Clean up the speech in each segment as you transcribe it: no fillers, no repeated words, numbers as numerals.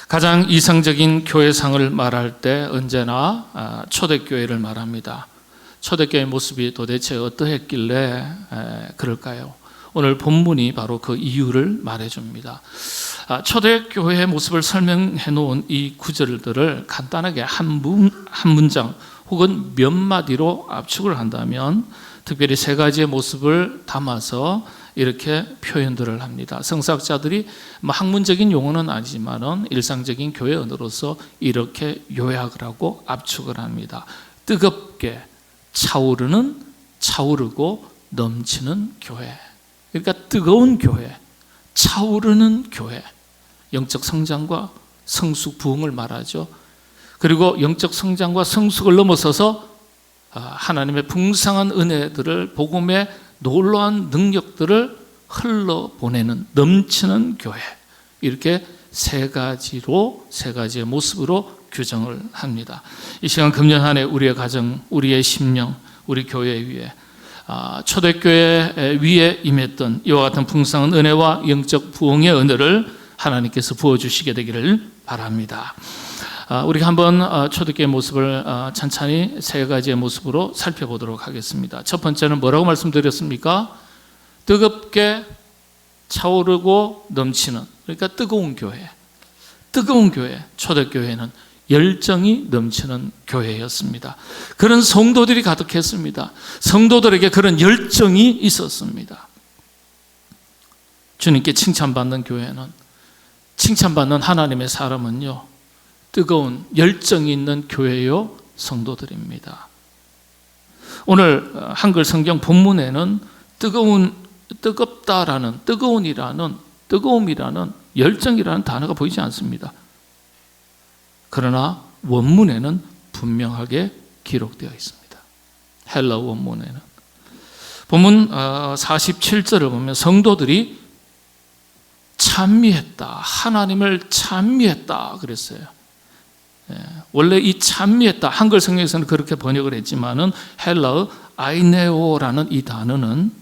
가장 이상적인 교회상을 말할 때 언제나 초대교회를 말합니다. 초대교회의 모습이 도대체 어떠했길래 그럴까요? 오늘 본문이 바로 그 이유를 말해줍니다. 초대교회의 모습을 설명해 놓은 이 구절들을 간단하게 한 문장 혹은 몇 마디로 압축을 한다면 특별히 세 가지의 모습을 담아서 이렇게 표현들을 합니다. 성서학자들이 학문적인 용어는 아니지만 일상적인 교회 언어로서 이렇게 요약을 하고 압축을 합니다. 뜨겁게 차오르고 넘치는 교회. 그러니까 뜨거운 교회, 차오르는 교회, 영적 성장과 성숙 부흥을 말하죠. 그리고 영적 성장과 성숙을 넘어서서 하나님의 풍성한 은혜들을, 복음의 놀라운 능력들을 흘러보내는 넘치는 교회, 이렇게 세 가지의 모습으로 규정을 합니다. 이 시간 금년 한 해 우리의 가정, 우리의 심령, 우리 교회 위에 초대교회 위에 임했던 이와 같은 풍성한 은혜와 영적 부흥의 은혜를 하나님께서 부어주시게 되기를 바랍니다. 우리가 한번 초대교회의 모습을 천천히 세 가지의 모습으로 살펴보도록 하겠습니다. 첫 번째는 뭐라고 말씀드렸습니까? 뜨겁게 차오르고 넘치는, 그러니까 뜨거운 교회, 초대교회는 열정이 넘치는 교회였습니다. 그런 성도들이 가득했습니다. 성도들에게 그런 열정이 있었습니다. 주님께 칭찬받는 교회는, 칭찬받는 하나님의 사람은요, 뜨거운 열정이 있는 교회요 성도들입니다. 오늘 한글 성경 본문에는 뜨거움이라는 열정이라는 단어가 보이지 않습니다. 그러나 원문에는 분명하게 기록되어 있습니다. 헬라 원문에는. 본문 47절을 보면 성도들이 찬미했다, 하나님을 찬미했다 그랬어요. 원래 이 찬미했다, 한글 성경에서는 그렇게 번역을 했지만은 헬라어 아이네오라는 이 단어는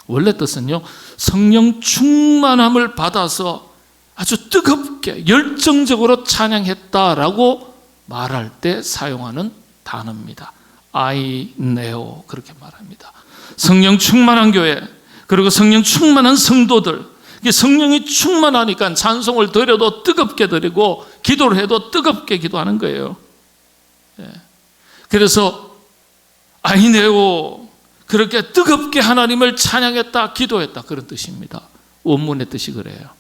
원래 뜻은요, 성령 충만함을 받아서 아주 뜨겁게 열정적으로 찬양했다라고 말할 때 사용하는 단어입니다. 아이네오, 그렇게 말합니다. 성령 충만한 교회, 그리고 성령 충만한 성도들, 성령이 충만하니까 찬송을 드려도 뜨겁게 드리고 기도를 해도 뜨겁게 기도하는 거예요. 그래서 아이네오, 그렇게 뜨겁게 하나님을 찬양했다, 기도했다, 그런 뜻입니다. 원문의 뜻이 그래요.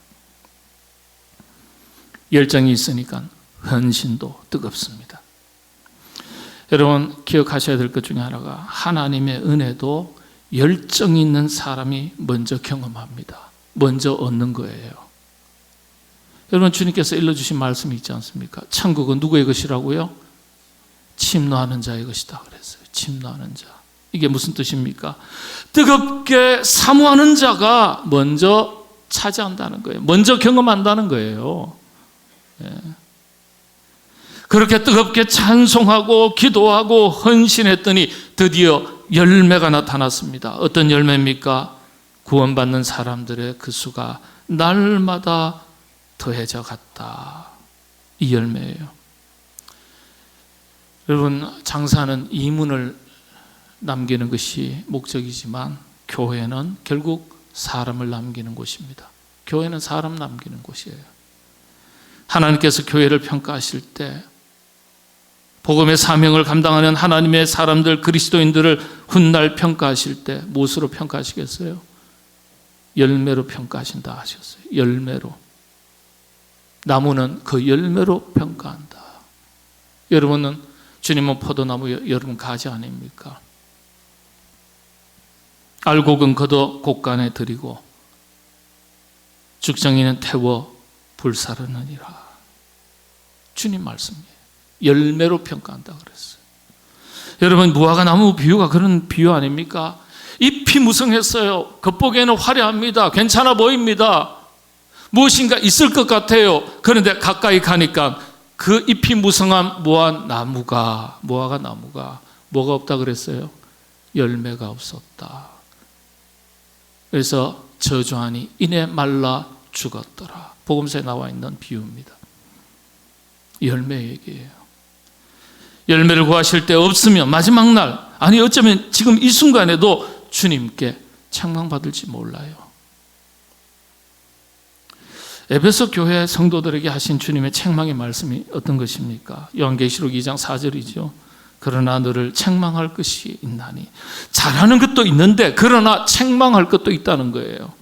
열정이 있으니까 헌신도 뜨겁습니다. 여러분 기억하셔야 될 것 중에 하나가 하나님의 은혜도 열정 있는 사람이 먼저 경험합니다. 먼저 얻는 거예요. 여러분 주님께서 일러주신 말씀이 있지 않습니까? 천국은 누구의 것이라고요? 침노하는 자의 것이다 그랬어요. 침노하는 자. 이게 무슨 뜻입니까? 뜨겁게 사모하는 자가 먼저 차지한다는 거예요. 먼저 경험한다는 거예요. 그렇게 뜨겁게 찬송하고 기도하고 헌신했더니 드디어 열매가 나타났습니다. 어떤 열매입니까? 구원받는 사람들의 그 수가 날마다 더해져 갔다. 이 열매예요. 여러분 장사는 이문을 남기는 것이 목적이지만 교회는 결국 사람을 남기는 곳입니다. 교회는 사람 남기는 곳이에요. 하나님께서 교회를 평가하실 때 복음의 사명을 감당하는 하나님의 사람들, 그리스도인들을 훗날 평가하실 때 무엇으로 평가하시겠어요? 열매로 평가하신다 하셨어요. 열매로. 나무는 그 열매로 평가한다. 여러분은 주님은 포도나무, 여러분 가지 아닙니까? 알곡은 걷어 곡간에 들이고 죽정이는 태워 불사르느니라. 주님 말씀이에요. 열매로 평가한다 그랬어요. 여러분 무화과 나무 비유가 그런 비유 아닙니까? 잎이 무성했어요. 겉보기에는 화려합니다. 괜찮아 보입니다. 무엇인가 있을 것 같아요. 그런데 가까이 가니까 그 잎이 무성한 무화과 나무가 뭐가 없다 그랬어요? 열매가 없었다. 그래서 저주하니 이내 말라 죽었더라. 복음서에 나와 있는 비유입니다. 열매 얘기예요. 열매를 구하실 때 없으면 마지막 날, 아니 어쩌면 지금 이 순간에도 주님께 책망받을지 몰라요. 에베소 교회 성도들에게 하신 주님의 책망의 말씀이 어떤 것입니까? 요한계시록 2장 4절이죠. 그러나 너를 책망할 것이 있나니. 잘하는 것도 있는데 그러나 책망할 것도 있다는 거예요.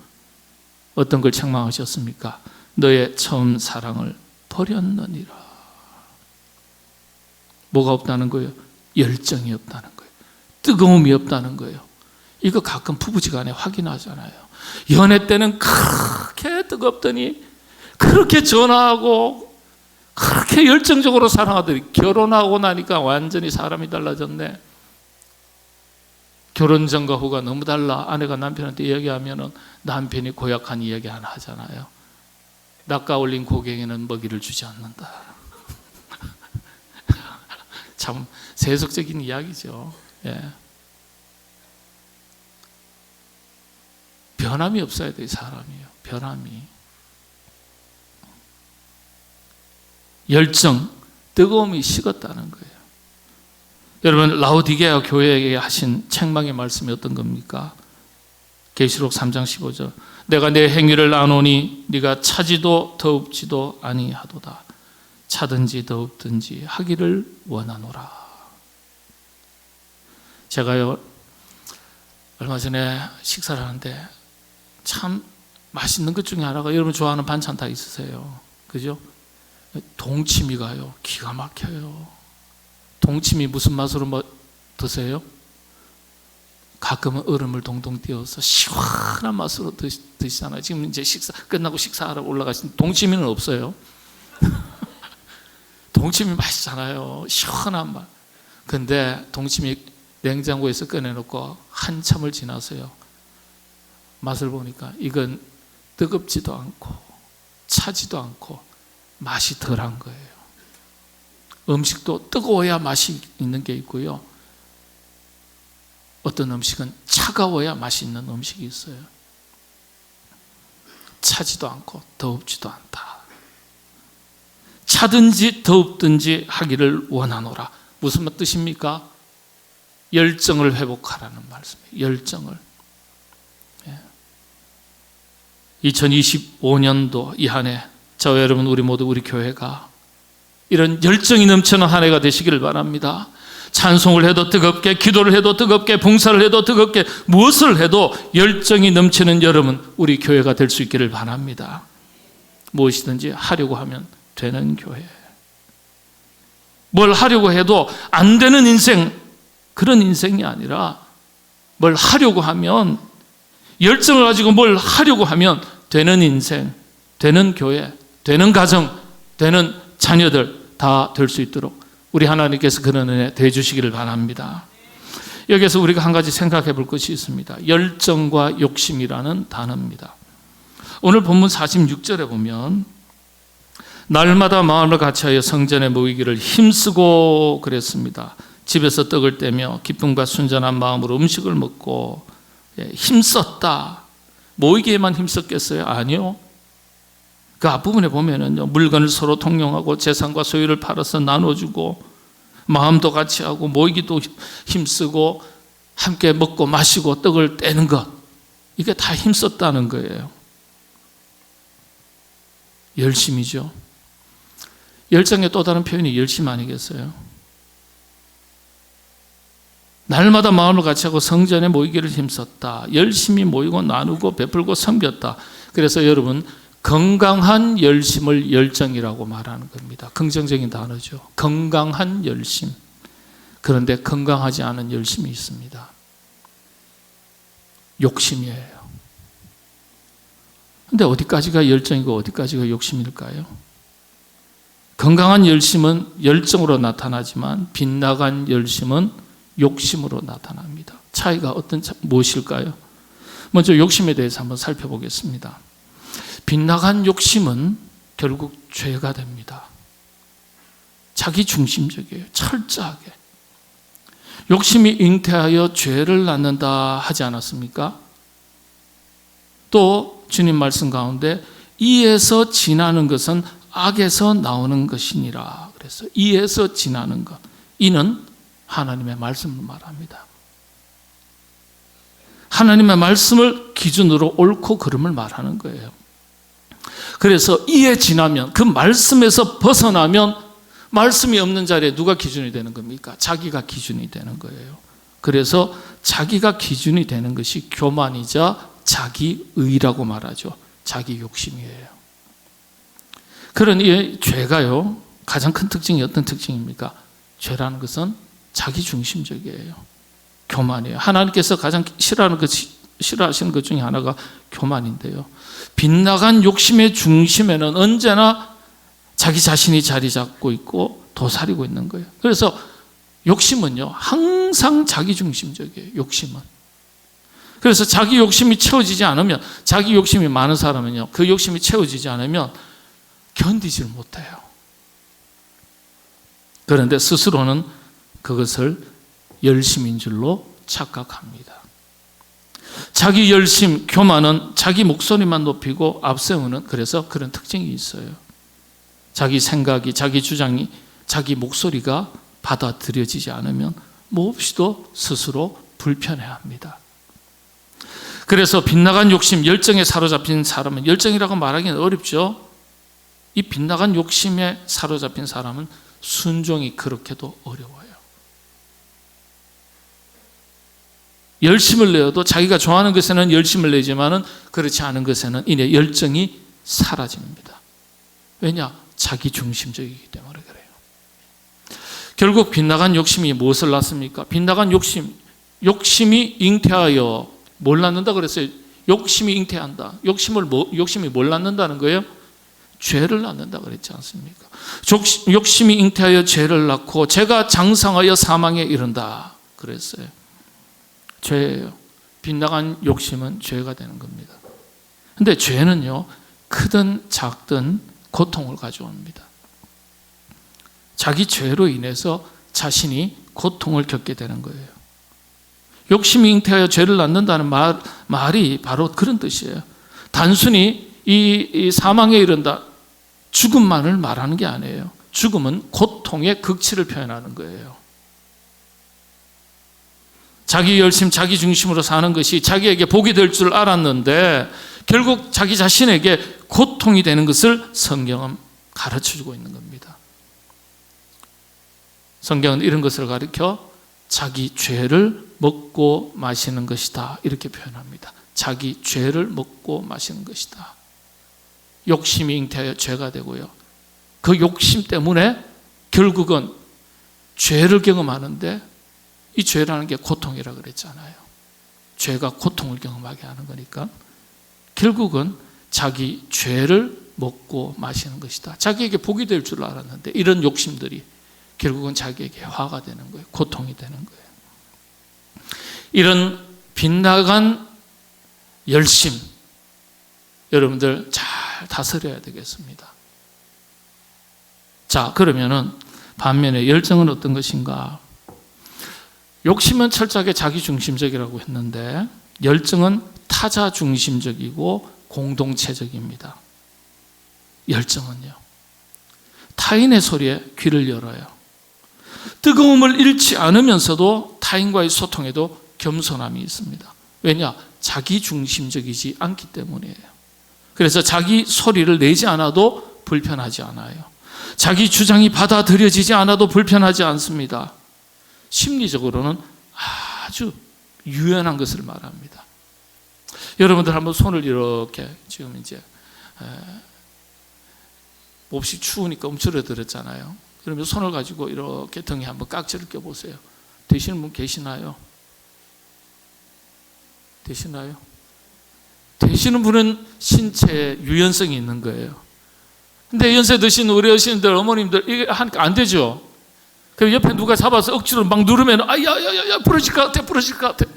어떤 걸 책망하셨습니까? 너의 처음 사랑을 버렸느니라. 뭐가 없다는 거예요? 열정이 없다는 거예요. 뜨거움이 없다는 거예요. 이거 가끔 부부지간에 확인하잖아요. 연애 때는 그렇게 뜨겁더니, 그렇게 전화하고 그렇게 열정적으로 사랑하더니 결혼하고 나니까 완전히 사람이 달라졌네. 결혼 전과 후가 너무 달라. 아내가 남편한테 이야기하면 남편이 고약한 이야기 하나 하잖아요. 낚아 올린 고갱이는 먹이를 주지 않는다. 참 세속적인 이야기죠. 예. 변함이 없어야 돼, 사람이요. 변함이. 열정, 뜨거움이 식었다는 거예요. 여러분, 라오디게아 교회에게 하신 책망의 말씀이 어떤 겁니까? 계시록 3장 15절. 내가 내 행위를 아노니 네가 차지도 더웁지도 아니하도다. 차든지 더웁든지 하기를 원하노라. 제가요, 얼마 전에 식사를 하는데 참 맛있는 것 중에 하나가, 여러분 좋아하는 반찬 다 있으세요? 그죠? 동치미가요, 기가 막혀요. 동치미 무슨 맛으로 드세요? 가끔은 얼음을 동동 띄워서 시원한 맛으로 드시잖아요. 지금 이제 식사 끝나고 식사하러 올라가신 동치미는 없어요. 동치미 맛있잖아요. 시원한 맛. 근데 동치미 냉장고에서 꺼내놓고 한참을 지나서요, 맛을 보니까 이건 뜨겁지도 않고 차지도 않고 맛이 덜한 거예요. 음식도 뜨거워야 맛이 있는 게 있고요, 어떤 음식은 차가워야 맛이 있는 음식이 있어요. 차지도 않고 더웁지도 않다. 차든지 더웁든지 하기를 원하노라. 무슨 뜻입니까? 열정을 회복하라는 말씀이에요. 열정을. 2025년도 이 한 해, 저와 여러분, 우리 모두, 우리 교회가 이런 열정이 넘치는 한 해가 되시기를 바랍니다. 찬송을 해도 뜨겁게, 기도를 해도 뜨겁게, 봉사를 해도 뜨겁게, 무엇을 해도 열정이 넘치는 여러분, 우리 교회가 될 수 있기를 바랍니다. 무엇이든지 하려고 하면 되는 교회. 뭘 하려고 해도 안 되는 인생, 그런 인생이 아니라 뭘 하려고 하면, 열정을 가지고 뭘 하려고 하면 되는 인생, 되는 교회, 되는 가정, 되는 자녀들 다 될 수 있도록 우리 하나님께서 그런 은혜 대주시기를 바랍니다. 여기서 우리가 한 가지 생각해 볼 것이 있습니다. 열정과 욕심이라는 단어입니다. 오늘 본문 46절에 보면 날마다 마음을 같이하여 성전에 모이기를 힘쓰고 그랬습니다. 집에서 떡을 떼며 기쁨과 순전한 마음으로 음식을 먹고. 힘썼다. 모이기에만 힘썼겠어요? 아니요. 그 앞부분에 보면은요, 물건을 서로 통용하고 재산과 소유를 팔아서 나눠주고 마음도 같이 하고 모이기도 힘쓰고 함께 먹고 마시고 떡을 떼는 것, 이게 다 힘썼다는 거예요. 열심이죠. 열정의 또 다른 표현이 열심 아니겠어요? 날마다 마음을 같이 하고 성전에 모이기를 힘썼다. 열심히 모이고 나누고 베풀고 섬겼다. 그래서 여러분, 건강한 열심을 열정이라고 말하는 겁니다. 긍정적인 단어죠. 건강한 열심. 그런데 건강하지 않은 열심이 있습니다. 욕심이에요. 근데 어디까지가 열정이고 어디까지가 욕심일까요? 건강한 열심은 열정으로 나타나지만 빗나간 열심은 욕심으로 나타납니다. 차이가 무엇일까요? 먼저 욕심에 대해서 한번 살펴보겠습니다. 빗나간 욕심은 결국 죄가 됩니다. 자기 중심적이에요. 철저하게. 욕심이 잉태하여 죄를 낳는다 하지 않았습니까? 또 주님 말씀 가운데 이에서 지나는 것은 악에서 나오는 것이니라. 그랬어요. 이에서 지나는 것. 이는 하나님의 말씀을 말합니다. 하나님의 말씀을 기준으로 옳고 그름을 말하는 거예요. 그래서 이에 지나면, 그 말씀에서 벗어나면 말씀이 없는 자리에 누가 기준이 되는 겁니까? 자기가 기준이 되는 거예요. 그래서 자기가 기준이 되는 것이 교만이자 자기의라고 말하죠. 자기 욕심이에요. 그러니 죄가요, 가장 큰 특징이 어떤 특징입니까? 죄라는 것은 자기중심적이에요. 교만이에요. 하나님께서 가장 싫어하시는 것 중에 하나가 교만인데요. 빗나간 욕심의 중심에는 언제나 자기 자신이 자리 잡고 있고 도사리고 있는 거예요. 그래서 욕심은요, 항상 자기중심적이에요. 욕심은. 그래서 자기 욕심이 채워지지 않으면, 자기 욕심이 많은 사람은요, 그 욕심이 채워지지 않으면 견디질 못해요. 그런데 스스로는 그것을 열심인 줄로 착각합니다. 자기 열심, 교만은 자기 목소리만 높이고 앞세우는, 그래서 그런 특징이 있어요. 자기 생각이, 자기 주장이, 자기 목소리가 받아들여지지 않으면 몹시도 스스로 불편해합니다. 그래서 빗나간 욕심, 열정에 사로잡힌 사람은, 열정이라고 말하기는 어렵죠. 이 빗나간 욕심에 사로잡힌 사람은 순종이 그렇게도 어려워요. 열심을 내어도 자기가 좋아하는 것에는 열심을 내지만은 그렇지 않은 것에는 이내 열정이 사라집니다. 왜냐? 자기 중심적이기 때문에 그래요. 결국 빗나간 욕심이 무엇을 낳습니까? 빗나간 욕심이 잉태하여 뭘 낳는다 그랬어요? 욕심이 잉태한다. 욕심이 뭘 낳는다는 거예요? 죄를 낳는다 그랬지 않습니까? 욕심이 잉태하여 죄를 낳고 죄가 장성하여 사망에 이른다 그랬어요. 죄예요. 빗나간 욕심은 죄가 되는 겁니다. 근데 죄는요, 크든 작든 고통을 가져옵니다. 자기 죄로 인해서 자신이 고통을 겪게 되는 거예요. 욕심이 잉태하여 죄를 낳는다는 말이 바로 그런 뜻이에요. 단순히 이 사망에 이른다, 죽음만을 말하는 게 아니에요. 죽음은 고통의 극치를 표현하는 거예요. 자기 열심, 자기 중심으로 사는 것이 자기에게 복이 될 줄 알았는데 결국 자기 자신에게 고통이 되는 것을 성경은 가르쳐주고 있는 겁니다. 성경은 이런 것을 가르쳐 자기 죄를 먹고 마시는 것이다 이렇게 표현합니다. 자기 죄를 먹고 마시는 것이다. 욕심이 잉태하여 죄가 되고요, 그 욕심 때문에 결국은 죄를 경험하는데, 이 죄라는 게 고통이라고 그랬잖아요. 죄가 고통을 경험하게 하는 거니까 결국은 자기 죄를 먹고 마시는 것이다. 자기에게 복이 될 줄 알았는데 이런 욕심들이 결국은 자기에게 화가 되는 거예요. 고통이 되는 거예요. 이런 빗나간 열심, 여러분들 잘 다스려야 되겠습니다. 자, 그러면은 반면에 열정은 어떤 것인가? 욕심은 철저하게 자기중심적이라고 했는데 열정은 타자중심적이고 공동체적입니다. 열정은요, 타인의 소리에 귀를 열어요. 뜨거움을 잃지 않으면서도 타인과의 소통에도 겸손함이 있습니다. 왜냐? 자기중심적이지 않기 때문이에요. 그래서 자기 소리를 내지 않아도 불편하지 않아요. 자기 주장이 받아들여지지 않아도 불편하지 않습니다. 심리적으로는 아주 유연한 것을 말합니다. 여러분들 한번 손을 이렇게, 지금 이제 몹시 추우니까 움츠러들었잖아요. 그러면 손을 가지고 이렇게 등에 한번 깍지를 껴보세요. 되시는 분 계시나요? 되시나요? 되시는 분은 신체에 유연성이 있는 거예요. 근데 연세 드신 우리 어르신들, 어머님들 이게 하니까 안 되죠. 그럼 옆에 누가 잡아서 억지로 막 누르면 아야야야야 부러질 것 같아, 부러질 것 같아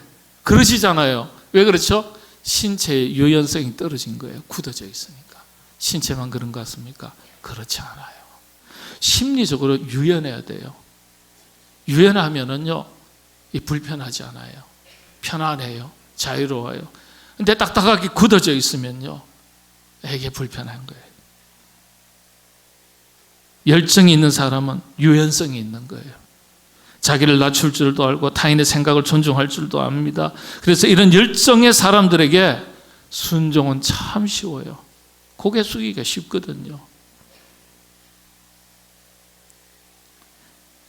그러시잖아요. 왜 그렇죠? 신체의 유연성이 떨어진 거예요. 굳어져 있으니까. 신체만 그런 것 같습니까? 그렇지 않아요. 심리적으로 유연해야 돼요. 유연하면은요, 이 불편하지 않아요. 편안해요. 자유로워요. 근데 딱딱하게 굳어져 있으면요, 이게 불편한 거예요. 열정이 있는 사람은 유연성이 있는 거예요. 자기를 낮출 줄도 알고 타인의 생각을 존중할 줄도 압니다. 그래서 이런 열정의 사람들에게 순종은 참 쉬워요. 고개 숙이기가 쉽거든요.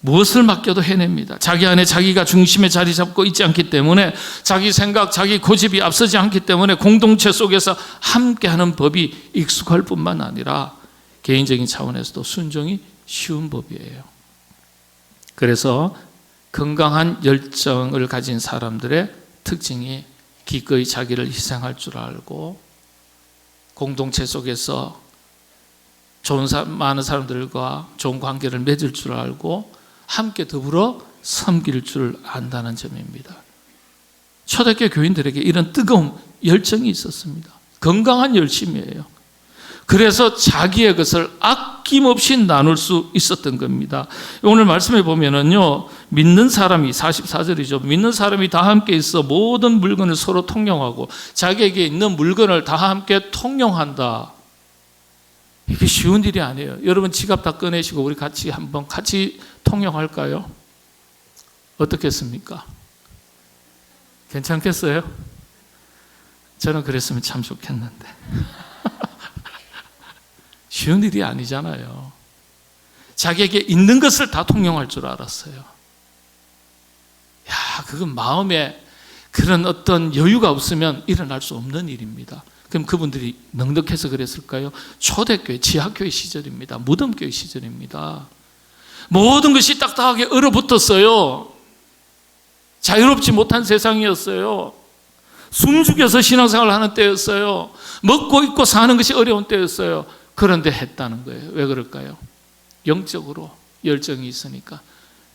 무엇을 맡겨도 해냅니다. 자기 안에 자기가 중심에 자리 잡고 있지 않기 때문에, 자기 생각, 자기 고집이 앞서지 않기 때문에 공동체 속에서 함께하는 법이 익숙할 뿐만 아니라 개인적인 차원에서도 순종이 쉬운 법이에요. 그래서 건강한 열정을 가진 사람들의 특징이 기꺼이 자기를 희생할 줄 알고, 공동체 속에서 많은 사람들과 좋은 관계를 맺을 줄 알고, 함께 더불어 섬길 줄 안다는 점입니다. 초대교회 교인들에게 이런 뜨거운 열정이 있었습니다. 건강한 열심이에요. 그래서 자기의 것을 아낌없이 나눌 수 있었던 겁니다. 오늘 말씀해 보면은요, 믿는 사람이, 44절이죠. 믿는 사람이 다 함께 있어 모든 물건을 서로 통용하고 자기에게 있는 물건을 다 함께 통용한다. 이게 쉬운 일이 아니에요. 여러분 지갑 다 꺼내시고 우리 한번 같이 통용할까요? 어떻겠습니까? 괜찮겠어요? 저는 그랬으면 참 좋겠는데. 쉬운 일이 아니잖아요. 자기에게 있는 것을 다 통용할 줄 알았어요. 야, 그건 마음에 그런 어떤 여유가 없으면 일어날 수 없는 일입니다. 그럼 그분들이 넉넉해서 그랬을까요? 초대교회, 지하교회 시절입니다. 무덤교회 시절입니다. 모든 것이 딱딱하게 얼어붙었어요. 자유롭지 못한 세상이었어요. 숨죽여서 신앙생활을 하는 때였어요. 먹고 입고 사는 것이 어려운 때였어요. 그런데 했다는 거예요. 왜 그럴까요? 영적으로 열정이 있으니까.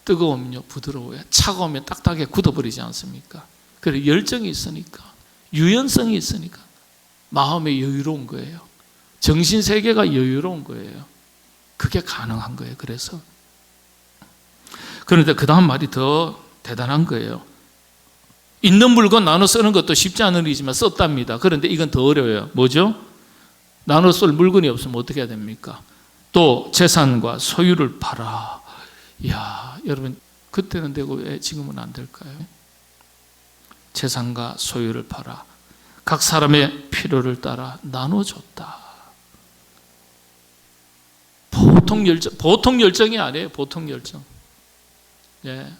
뜨거우면요 부드러워요. 차가우면 딱딱하게 굳어버리지 않습니까? 그리고 열정이 있으니까, 유연성이 있으니까 마음이 여유로운 거예요. 정신세계가 여유로운 거예요. 그게 가능한 거예요. 그런데 그 다음 말이 더 대단한 거예요. 있는 물건 나눠 쓰는 것도 쉽지 않은 일이지만 썼답니다. 그런데 이건 더 어려워요. 뭐죠? 나눠 쓸 물건이 없으면 어떻게 해야 됩니까? 또 재산과 소유를 팔아. 이야, 여러분 그때는 되고 왜 지금은 안 될까요? 재산과 소유를 팔아 각 사람의 필요를 따라 나눠줬다. 보통 열정이 아니에요. 보통 열정. 예.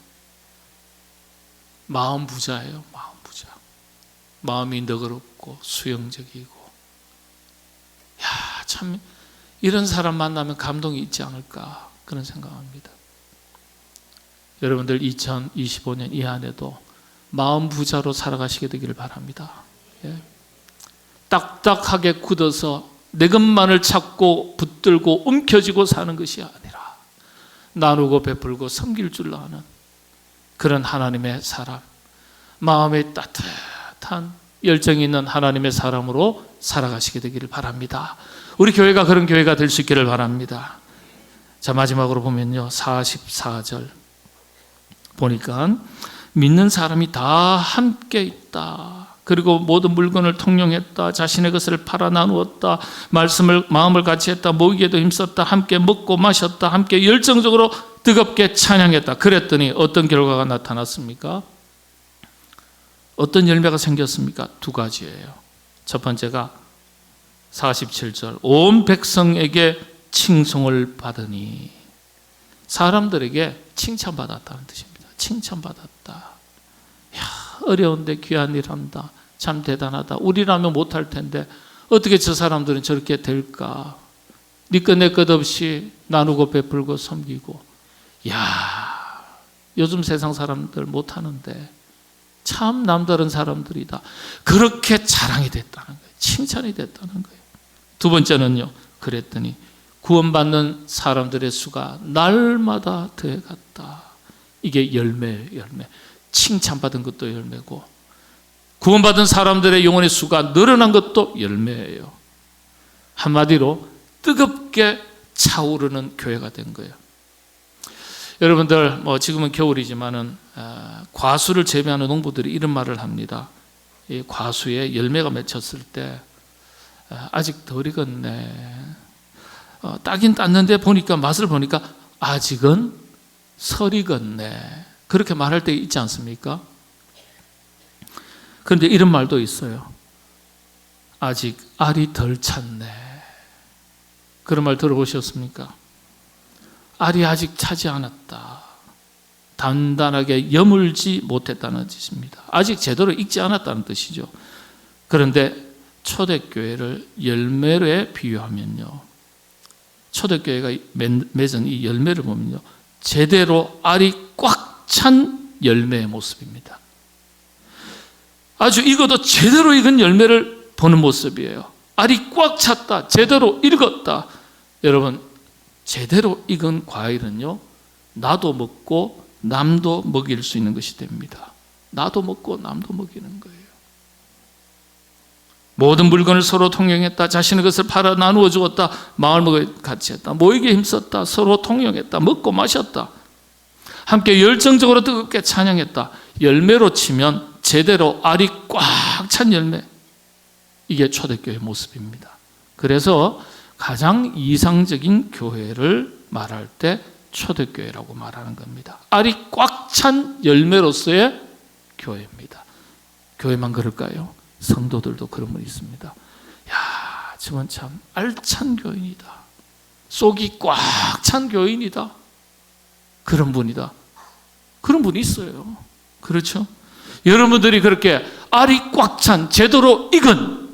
마음 부자예요. 마음 부자. 마음이 너그럽고 수용적이고. 야, 참 이런 사람 만나면 감동이 있지 않을까 그런 생각합니다. 여러분들 2025년 이 안에도 마음 부자로 살아가시게 되기를 바랍니다. 예. 딱딱하게 굳어서 내 것만을 찾고 붙들고 움켜쥐고 사는 것이 아니라 나누고 베풀고 섬길 줄 아는 그런 하나님의 사람, 마음에 따뜻한 열정이 있는 하나님의 사람으로 살아가시게 되기를 바랍니다. 우리 교회가 그런 교회가 될 수 있기를 바랍니다. 자, 마지막으로 보면요, 44절 보니까 믿는 사람이 다 함께 있다. 그리고 모든 물건을 통용했다. 자신의 것을 팔아 나누었다. 마음을 같이 했다. 모이게도 힘썼다. 함께 먹고 마셨다. 함께 열정적으로 뜨겁게 찬양했다. 그랬더니 어떤 결과가 나타났습니까? 어떤 열매가 생겼습니까? 두 가지예요. 첫 번째가 47절 온 백성에게 칭송을 받으니, 사람들에게 칭찬받았다는 뜻입니다. 칭찬받았다. 야, 어려운데 귀한 일 한다. 참 대단하다. 우리라면 못할 텐데 어떻게 저 사람들은 저렇게 될까? 네 것 내 것 없이 나누고 베풀고 섬기고. 야, 요즘 세상 사람들 못하는데 참 남다른 사람들이다. 그렇게 자랑이 됐다는 거예요. 칭찬이 됐다는 거예요. 두 번째는요, 그랬더니 구원받는 사람들의 수가 날마다 더해갔다. 이게 열매예요. 열매. 칭찬받은 것도 열매고 구원받은 사람들의 영혼의 수가 늘어난 것도 열매예요. 한마디로 뜨겁게 차오르는 교회가 된 거예요. 여러분들 지금은 겨울이지만은 과수를 재배하는 농부들이 이런 말을 합니다. 이 과수에 열매가 맺혔을 때 아직 덜 익었네. 따긴 땄는데 보니까 맛을 보니까 아직은 설 익었네. 그렇게 말할 때 있지 않습니까? 그런데 이런 말도 있어요. 아직 알이 덜 찼네. 그런 말 들어보셨습니까? 알이 아직 차지 않았다. 단단하게 여물지 못했다는 뜻입니다. 아직 제대로 익지 않았다는 뜻이죠. 그런데 초대교회를 열매에 비유하면요, 초대교회가 맺은 이 열매를 보면요, 제대로 알이 꽉 찬 열매의 모습입니다. 아주 익어도 제대로 익은 열매를 보는 모습이에요. 알이 꽉 찼다, 제대로 익었다. 여러분, 제대로 익은 과일은요, 나도 먹고 남도 먹일 수 있는 것이 됩니다. 나도 먹고 남도 먹이는 거예요. 모든 물건을 서로 통용했다. 자신의 것을 팔아 나누어 주었다. 마음을 같이 했다. 모이게 힘썼다. 서로 통용했다. 먹고 마셨다. 함께 열정적으로 뜨겁게 찬양했다. 열매로 치면 제대로 알이 꽉 찬 열매. 이게 초대교회의 모습입니다. 그래서 가장 이상적인 교회를 말할 때 초대교회라고 말하는 겁니다. 알이 꽉 찬 열매로서의 교회입니다. 교회만 그럴까요? 성도들도 그런 분이 있습니다. 야, 저건 참 알찬 교인이다. 속이 꽉 찬 교인이다. 그런 분이다. 그런 분이 있어요. 그렇죠? 여러분들이 그렇게 알이 꽉 찬 제대로 익은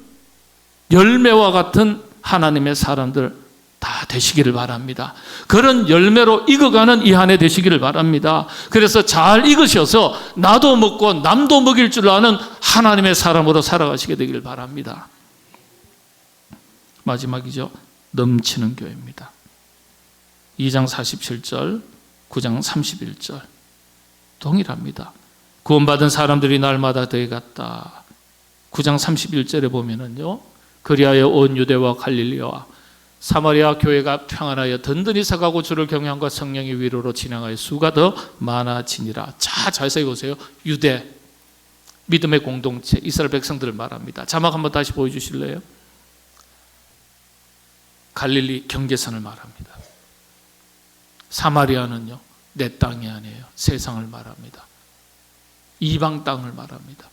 열매와 같은 하나님의 사람들 다 되시기를 바랍니다. 그런 열매로 익어가는 이 한 해 되시기를 바랍니다. 그래서 잘 익으셔서 나도 먹고 남도 먹일 줄 아는 하나님의 사람으로 살아가시게 되기를 바랍니다. 마지막이죠. 넘치는 교회입니다. 2장 47절, 9장 31절 동일합니다. 구원받은 사람들이 날마다 더해갔다. 9장 31절에 보면은요, 그리하여 온 유대와 갈릴리와 사마리아 교회가 평안하여 든든히 서가고 주를 경외함과 성령의 위로로 진행하여 수가 더 많아지니라. 자, 자세히 보세요. 유대, 믿음의 공동체, 이스라엘 백성들을 말합니다. 자막 한번 다시 보여주실래요? 갈릴리 경계선을 말합니다. 사마리아는요, 내 땅이 아니에요. 세상을 말합니다. 이방 땅을 말합니다.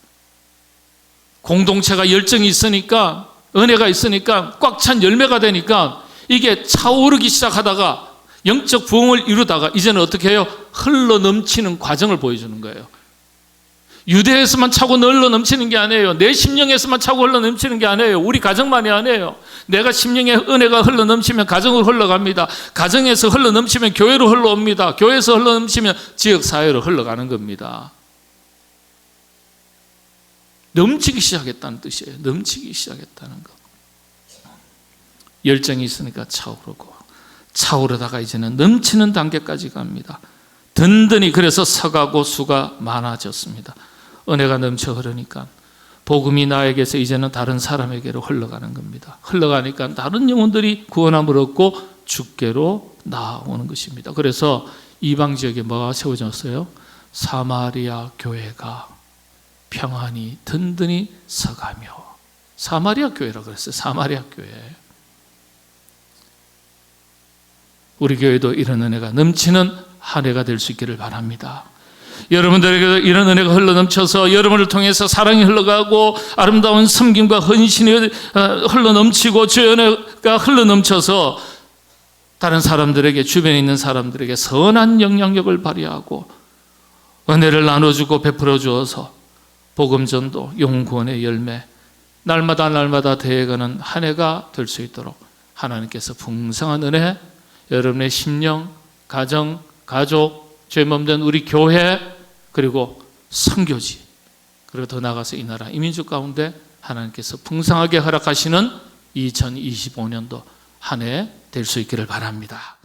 공동체가 열정이 있으니까, 은혜가 있으니까 꽉 찬 열매가 되니까 이게 차오르기 시작하다가 영적 부흥을 이루다가 이제는 어떻게 해요? 흘러 넘치는 과정을 보여주는 거예요. 유대에서만 차고 흘러 넘치는 게 아니에요. 내 심령에서만 차고 흘러 넘치는 게 아니에요. 우리 가정만이 아니에요. 내가 심령에 은혜가 흘러 넘치면 가정으로 흘러갑니다. 가정에서 흘러 넘치면 교회로 흘러옵니다. 교회에서 흘러 넘치면 지역사회로 흘러가는 겁니다. 넘치기 시작했다는 뜻이에요. 넘치기 시작했다는 것. 열정이 있으니까 차오르고, 차오르다가 이제는 넘치는 단계까지 갑니다. 든든히 그래서 서가고 수가 많아졌습니다. 은혜가 넘쳐 흐르니까 복음이 나에게서 이제는 다른 사람에게로 흘러가는 겁니다. 흘러가니까 다른 영혼들이 구원함을 얻고 주께로 나오는 것입니다. 그래서 이방 지역에 뭐가 세워졌어요? 사마리아 교회가 평안히 든든히 서가며. 사마리아 교회라고 그랬어요. 사마리아 교회. 우리 교회도 이런 은혜가 넘치는 한 해가 될 수 있기를 바랍니다. 여러분들에게도 이런 은혜가 흘러넘쳐서 여러분을 통해서 사랑이 흘러가고 아름다운 섬김과 헌신이 흘러넘치고 주의 은혜가 흘러넘쳐서 다른 사람들에게, 주변에 있는 사람들에게 선한 영향력을 발휘하고 은혜를 나눠주고 베풀어 주어서 복음전도, 영구원의 열매, 날마다 날마다 대해가는 한 해가 될 수 있도록 하나님께서 풍성한 은혜, 여러분의 심령, 가정, 가족, 죄 몸된 우리 교회, 그리고 선교지, 그리고 더 나아가서 이 나라, 이 민족 가운데 하나님께서 풍성하게 허락하시는 2025년도 한 해 될 수 있기를 바랍니다.